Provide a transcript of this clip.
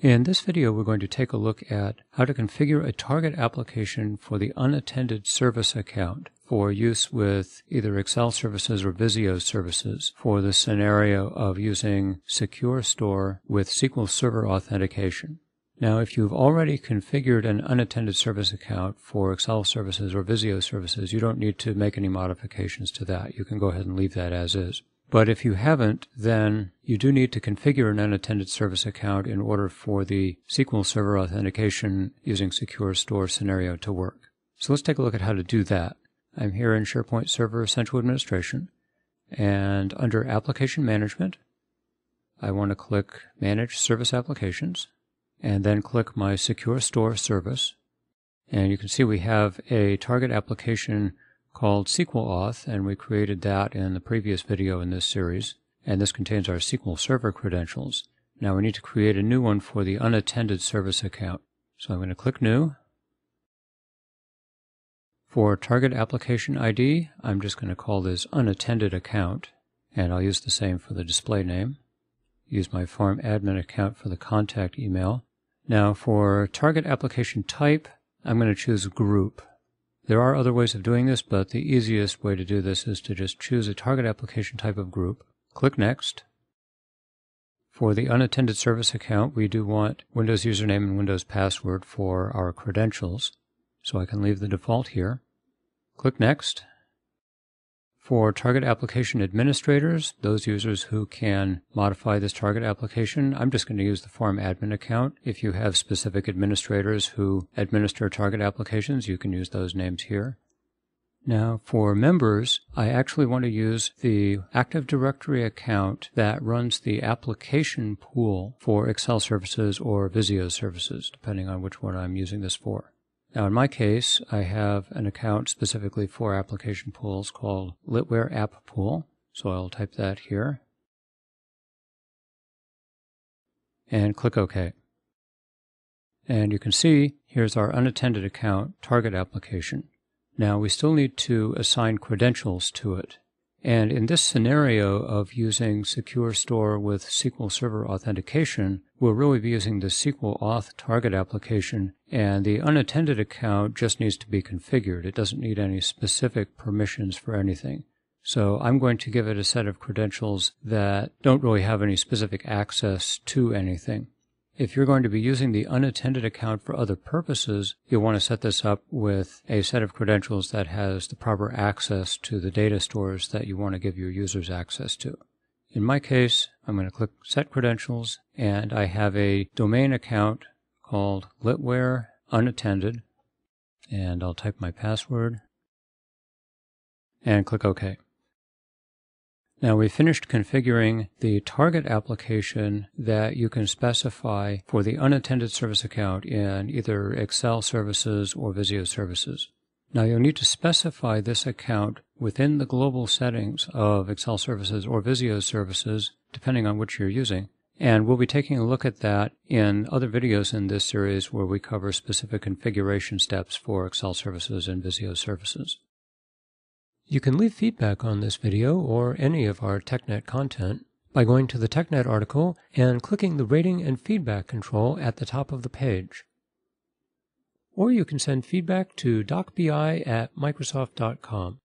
In this video, we're going to take a look at how to configure a target application for the Unattended Service Account for use with either Excel Services or Visio Services for the scenario of using Secure Store with SQL Server Authentication. Now, if you've already configured an Unattended Service Account for Excel Services or Visio Services, you don't need to make any modifications to that. You can go ahead and leave that as is. But if you haven't, then you do need to configure an Unattended Service Account in order for the SQL Server Authentication using Secure Store scenario to work. So let's take a look at how to do that. I'm here in SharePoint Server Central Administration, and under Application Management, I want to click Manage Service Applications, and then click my Secure Store service. And you can see we have a target application called SQL Auth, and we created that in the previous video in this series. And this contains our SQL Server credentials. Now we need to create a new one for the Unattended Service Account. So I'm going to click New. For Target Application ID, I'm just going to call this Unattended Account, and I'll use the same for the display name. Use my Farm Admin account for the contact email. Now for Target Application Type, I'm going to choose Group. There are other ways of doing this, but the easiest way to do this is to just choose a target application type of group. Click Next. For the Unattended Service Account, we do want Windows username and Windows password for our credentials, so I can leave the default here. Click Next. For target application administrators, those users who can modify this target application, I'm just going to use the Farm Admin account. If you have specific administrators who administer target applications, you can use those names here. Now, for members, I actually want to use the Active Directory account that runs the application pool for Excel Services or Visio Services, depending on which one I'm using this for. Now in my case, I have an account specifically for application pools called Litware App Pool, so I'll type that here, and click OK. And you can see here's our unattended account target application. Now we still need to assign credentials to it. And in this scenario of using Secure Store with SQL Server Authentication, we'll really be using the SQL Auth target application, and the unattended account just needs to be configured. It doesn't need any specific permissions for anything. So I'm going to give it a set of credentials that don't really have any specific access to anything. If you're going to be using the unattended account for other purposes, you'll want to set this up with a set of credentials that has the proper access to the data stores that you want to give your users access to. In my case, I'm going to click Set Credentials, and I have a domain account called Litware Unattended, and I'll type my password and click OK. Now we've finished configuring the target application that you can specify for the Unattended Service Account in either Excel Services or Visio Services. Now you'll need to specify this account within the global settings of Excel Services or Visio Services, depending on which you're using. And we'll be taking a look at that in other videos in this series where we cover specific configuration steps for Excel Services and Visio Services. You can leave feedback on this video or any of our TechNet content by going to the TechNet article and clicking the rating and feedback control at the top of the page. Or you can send feedback to docbi@microsoft.com.